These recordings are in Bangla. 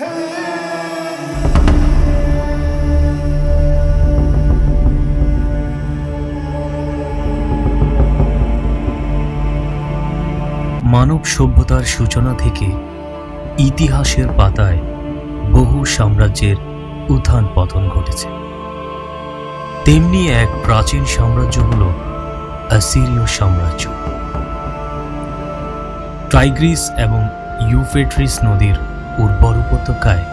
মানব সভ্যতার সূচনা থেকে ইতিহাসের পাতায় বহু সাম্রাজ্যের উত্থান পতন ঘটেছে। তেমনি এক প্রাচীন সাম্রাজ্য হল অ্যাসিরীয় সাম্রাজ্য। টাইগ্রিস এবং ইউফ্রেটিস নদীর উর্বর উপত্যকায়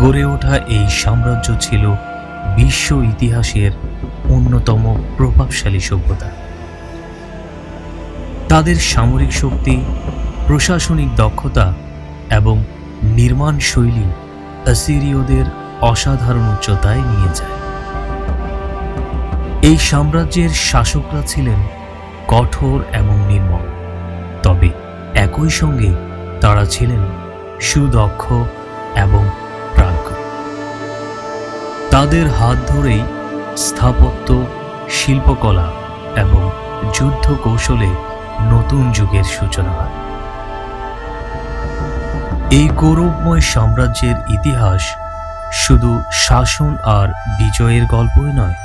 গড়ে ওঠা এই সাম্রাজ্য ছিল বিশ্ব ইতিহাসের অন্যতম প্রভাবশালী সভ্যতা। তাদের সামরিক শক্তি, প্রশাসনিক দক্ষতা এবং নির্মাণ শৈলী অ্যাসিরীয়দের অসাধারণ উচ্চতায় নিয়ে যায়। এই সাম্রাজ্যের শাসকরা ছিলেন কঠোর এবং নির্মম, তবে একই সঙ্গে তারা ছিলেন সুদক্ষ এবং প্রাজ্ঞ। তাদের হাত ধরেই স্থাপত্য, শিল্পকলা এবং যুদ্ধ কৌশলে নতুন যুগের সূচনা হয়। এই গৌরবময় সাম্রাজ্যের ইতিহাস শুধু শাসন আর বিজয়ের গল্পই নয়,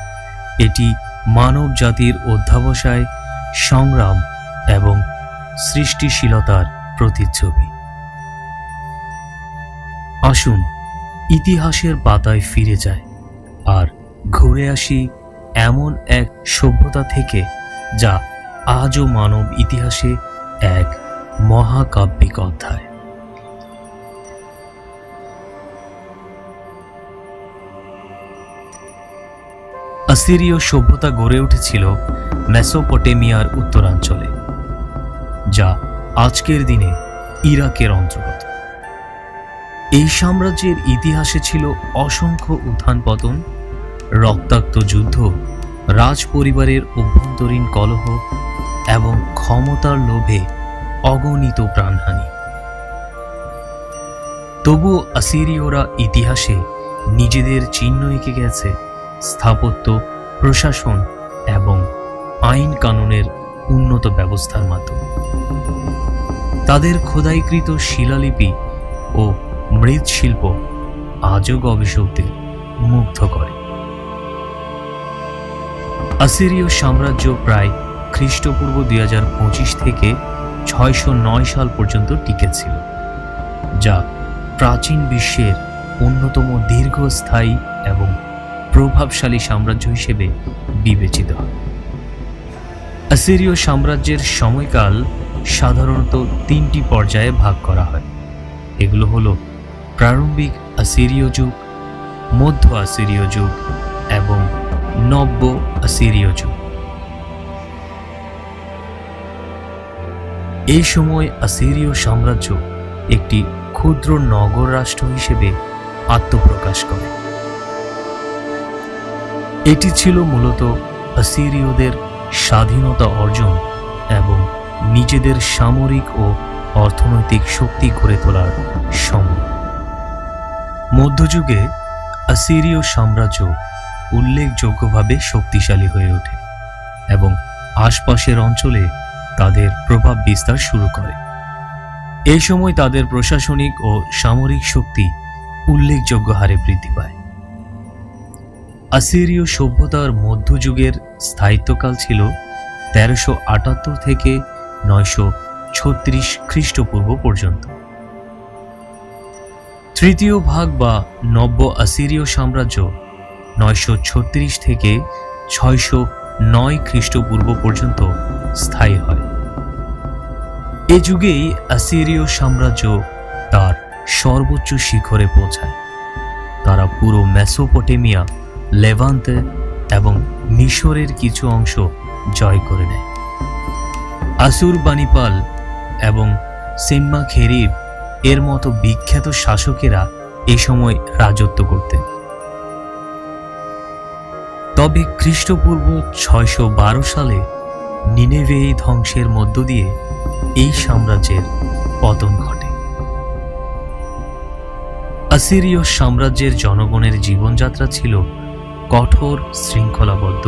এটি মানব জাতির অধ্যবসায়, সংগ্রাম এবং সৃষ্টিশীলতার প্রতিচ্ছবি। আসুন ইতিহাসের পাতায় ফিরে যায় আর ঘুরে আসি এমন এক সভ্যতা থেকে যা আজও মানব ইতিহাসে এক মহাকাব্যিক অধ্যায়। অ্যাসিরীয় সভ্যতা গড়ে উঠেছিল মেসোপটেমিয়ার উত্তরাঞ্চলে, যা আজকের দিনে ইরাকের অন্তর্গত। এই সাম্রাজ্যের ইতিহাসে ছিল অসংখ্য উত্থান পতন, রক্তাক্ত যুদ্ধ, রাজ পরিবারের অভ্যন্তরীণ কলহ এবং ক্ষমতার লোভে অগণিত প্রাণহানি। তবুও অ্যাসিরীয়রা ইতিহাসে নিজেদের চিহ্ন এঁকে গেছে স্থাপত্য, প্রশাসন এবং আইন কানুনের উন্নত ব্যবস্থার মাধ্যমে। তাদের খোদাইকৃত শিলালিপি ও মৃৎশিল্প আজও গবেষকদের মুগ্ধ করে। অ্যাসিরীয় সাম্রাজ্য প্রায় খ্রিস্টপূর্ব 2025 থেকে 609 সাল পর্যন্ত টিকেছিল, যা প্রাচীন বিশ্বের অন্যতম দীর্ঘস্থায়ী এবং প্রভাবশালী সাম্রাজ্য হিসেবে বিবেচিত হয়। অ্যাসিরীয় সাম্রাজ্যের সময়কাল সাধারণত 3টি পর্যায়ে ভাগ করা হয়। এগুলো হলো প্রারম্ভিক অ্যাসিরীয় যুগ, মধ্য অ্যাসিরীয় যুগ এবং নব্য অ্যাসিরীয় যুগ। এই সময় অ্যাসিরীয় সাম্রাজ্য একটি ক্ষুদ্র নগর রাষ্ট্র হিসেবে আত্মপ্রকাশ করে। এটি ছিল মূলত অ্যাসিরীয়দের স্বাধীনতা অর্জন এবং নিজেদের সামরিক ও অর্থনৈতিক শক্তি গড়ে তোলার সময়। মধ্যযুগে অ্যাসিরীয় সাম্রাজ্য উল্লেখযোগ্যভাবে শক্তিশালী হয়ে ওঠে এবং আশপাশের অঞ্চলে তাদের প্রভাব বিস্তার শুরু করে। এই সময় তাদের প্রশাসনিক ও সামরিক শক্তি উল্লেখযোগ্য হারে বৃদ্ধি পায়। অ্যাসিরীয় সভ্যতার মধ্যযুগের স্থায়িত্বকাল ছিল 1378 থেকে 936 খ্রিস্টপূর্ব পর্যন্ত। তৃতীয় ভাগ বা নব্য অ্যাসিরীয় সাম্রাজ্য 936 থেকে 609 খ্রিস্টপূর্ব পর্যন্ত স্থায়ী হয়। এ যুগেই অ্যাসিরীয় সাম্রাজ্য তার সর্বোচ্চ শিখরে পৌঁছায়। তারা পুরো মেসোপটেমিয়া, লেভান্তে এবং মিশরের কিছু অংশ জয় করে নেয়। আসুরবানিপাল এবং সেনমাখেরিব এর মতো বিখ্যাত শাসকেরা এ সময় রাজত্ব করতেন। তবে খ্রিস্টপূর্ব 612 সালে নিনেভে ধ্বংসের মধ্য দিয়ে এই সাম্রাজ্যের পতন ঘটে। অ্যাসিরীয় সাম্রাজ্যের জনগণের জীবনযাত্রা ছিল কঠোর, শৃঙ্খলাবদ্ধ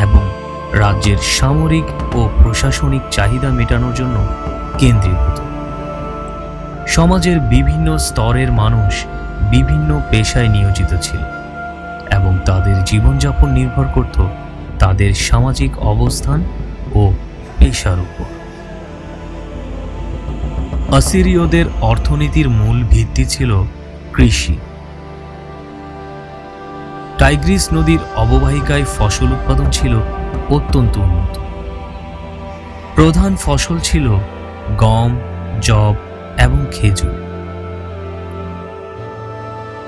এবং রাজ্যের সামরিক ও প্রশাসনিক চাহিদা মেটানোর জন্য কেন্দ্রীভূত। সমাজের বিভিন্ন স্তরের মানুষ বিভিন্ন পেশায় নিয়োজিত ছিল এবং তাদের জীবনযাপন নির্ভর করত তাদের সামাজিক অবস্থান ও পেশার উপর। অসিরীয়দের অর্থনীতির মূল ভিত্তি ছিল কৃষি। টাইগ্রিস নদীর অববাহিকায় ফসল উৎপাদন ছিল অত্যন্ত উন্নত। প্রধান ফসল ছিল গম, যব এবং খেজুর।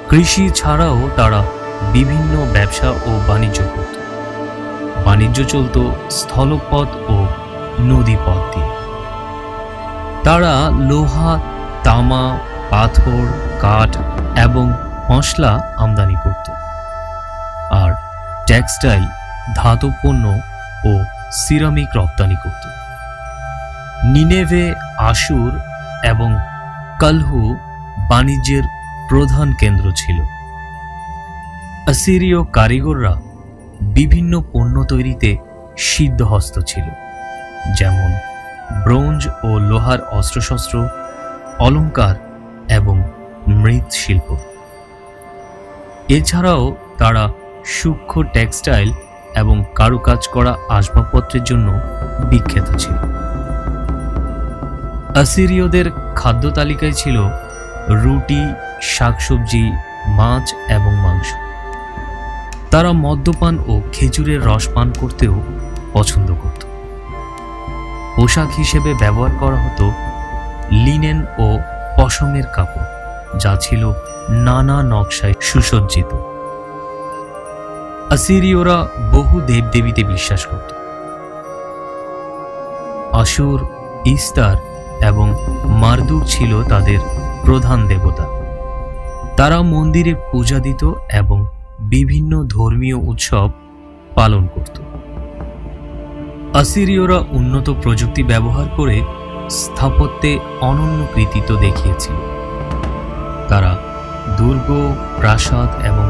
কৃষি ছাড়াও তারা বিভিন্ন ব্যবসা ও বাণিজ্য করত। বাণিজ্য চলত স্থলপথ ও নদীপথ দিয়ে। তারা লোহা, তামা, পাথর, কাঠ এবং মশলা আমদানি করত, আর টেক্সটাইল, ধাতব পণ্য ও সিরামিক রপ্তানি করত। নিনেভে, আশুর এবং কালহু বাণিজ্যের প্রধান কেন্দ্র ছিল। অসিরীয় কারিগররা বিভিন্ন পণ্য তৈরিতে সিদ্ধহস্ত ছিল, যেমন ব্রোঞ্জ ও লোহার অস্ত্রশস্ত্র, অলংকার এবং মৃৎশিল্প। এছাড়াও তারা সূক্ষ্ম টেক্সটাইল এবং কারুকাজ করা আসবাবপত্রের জন্য বিখ্যাত ছিল। অসিরীয়দের খাদ্য তালিকায় ছিল রুটি, শাকসবজি, মাছ এবং মাংস। তারা মদ্যপান ও খেজুরের রস পান করতেও পছন্দ করত। পোশাক হিসেবে ব্যবহার করা হতো লিনেন ও পশমের কাপড়, যা ছিল নানা নকশায় সুসজ্জিত। অসিরীয়রা বহু দেবদেবীতে বিশ্বাস করত। আশুর, ইস্তার এবং মারদুক ছিল তাদের প্রধান দেবতা। তারা মন্দিরে পূজা দিত এবং বিভিন্ন ধর্মীয় উৎসব পালন করত। অসিরীয়রা উন্নত প্রযুক্তি ব্যবহার করে স্থাপত্যে অনন্য কৃতিত্ব দেখিয়েছিল। তারা দুর্গ, প্রাসাদ এবং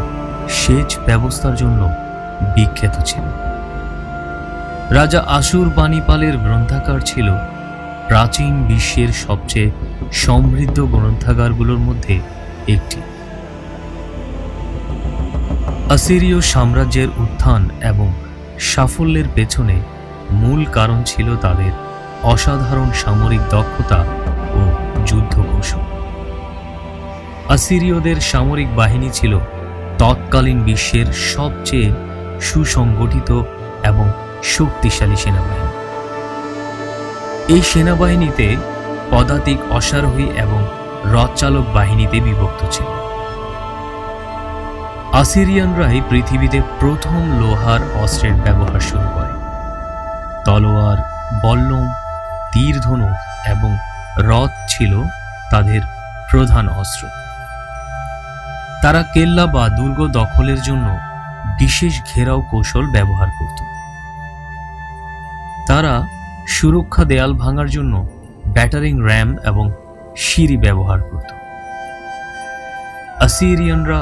সেচ ব্যবস্থার জন্য বিখ্যাত ছিল। রাজা আশুরবাণীপালের গ্রন্থাগার ছিল প্রাচীন বিশ্বের সবচেয়ে সমৃদ্ধ গ্রন্থাগারগুলোর মধ্যে একটি। অসিরীয় সাম্রাজ্যের উত্থান এবং সাফল্যের পেছনে মূল কারণ ছিল তাদের অসাধারণ সামরিক দক্ষতা ও যুদ্ধ কৌশল। অসিরীয়দের সামরিক বাহিনী ছিল তৎকালীন বিশ্বের সবচেয়ে সুসংগঠিত এবং শক্তিশালী সেনাবাহিনী। এই সেনাবাহিনীতে পদাতিক, অশ্বারোহী এবং রথচালক বাহিনীতে বিভক্ত ছিল। অসিরিয়ানরাই পৃথিবীতে প্রথম লোহার অস্ত্রের ব্যবহার শুরু করে। তলোয়ার, বল্লম, তীর ধনুক এবং রথ ছিল তাদের প্রধান অস্ত্র। তারা কেল্লা বা দুর্গ দখলের জন্য বিশেষ ঘেরাও কৌশল ব্যবহার করত। তারা সুরক্ষা দেয়াল ভাঙার জন্য ব্যাটারিং র্যাম এবং সিঁড়ি ব্যবহার করত। অসিরিয়ানরা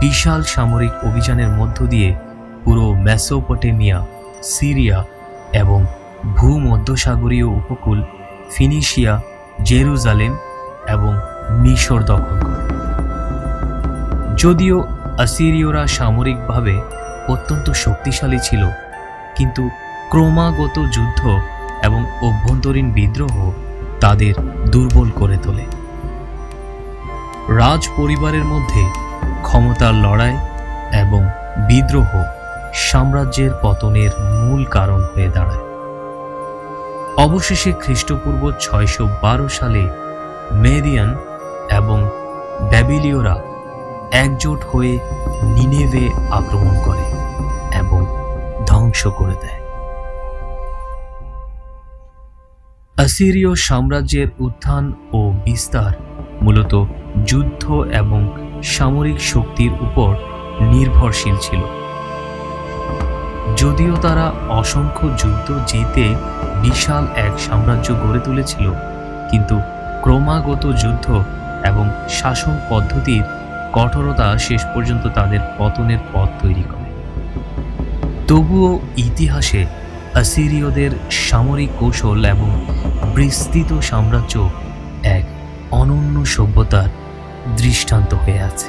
বিশাল সামরিক অভিযানের মধ্য দিয়ে পুরো মেসোপটেমিয়া, সিরিয়া এবং ভূমধ্যসাগরীয় উপকূল, ফিনিশিয়া, জেরুজালেম এবং মিশর দখল করে। যদিও অসিরীয়রা সামরিকভাবে অত্যন্ত শক্তিশালী ছিল, কিন্তু ক্রমাগত যুদ্ধ এবং অভ্যন্তরীণ বিদ্রোহ তাদের দুর্বল করে তোলে। রাজ পরিবারের মধ্যে ক্ষমতার লড়াই এবং বিদ্রোহ সাম্রাজ্যের পতনের মূল কারণ হয়ে দাঁড়ায়। অবশেষে খ্রিস্টপূর্ব 612 সালে মেদিয়ান এবং ব্যাবিলীয়রা একজোট হয়ে নিনেভে আক্রমণ করে এবং ধ্বংস করে দেয়। অসিরীয় সাম্রাজ্যের উত্থান ও বিস্তার মূলত যুদ্ধ এবং সামরিক শক্তির উপর নির্ভরশীল ছিল। যদিও তারা অসংখ্য যুদ্ধ জিতে বিশাল এক সাম্রাজ্য গড়ে তুলেছিল, কিন্তু ক্রমাগত যুদ্ধ এবং শাসন পদ্ধতির কঠোরতা শেষ পর্যন্ত তাদের পতনের পথ তৈরি করে। তবুও ইতিহাসে অসিরীয়দের সামরিক কৌশল এবং বিস্তৃত সাম্রাজ্য এক অনন্য সভ্যতার দৃষ্টান্ত হয়ে আছে।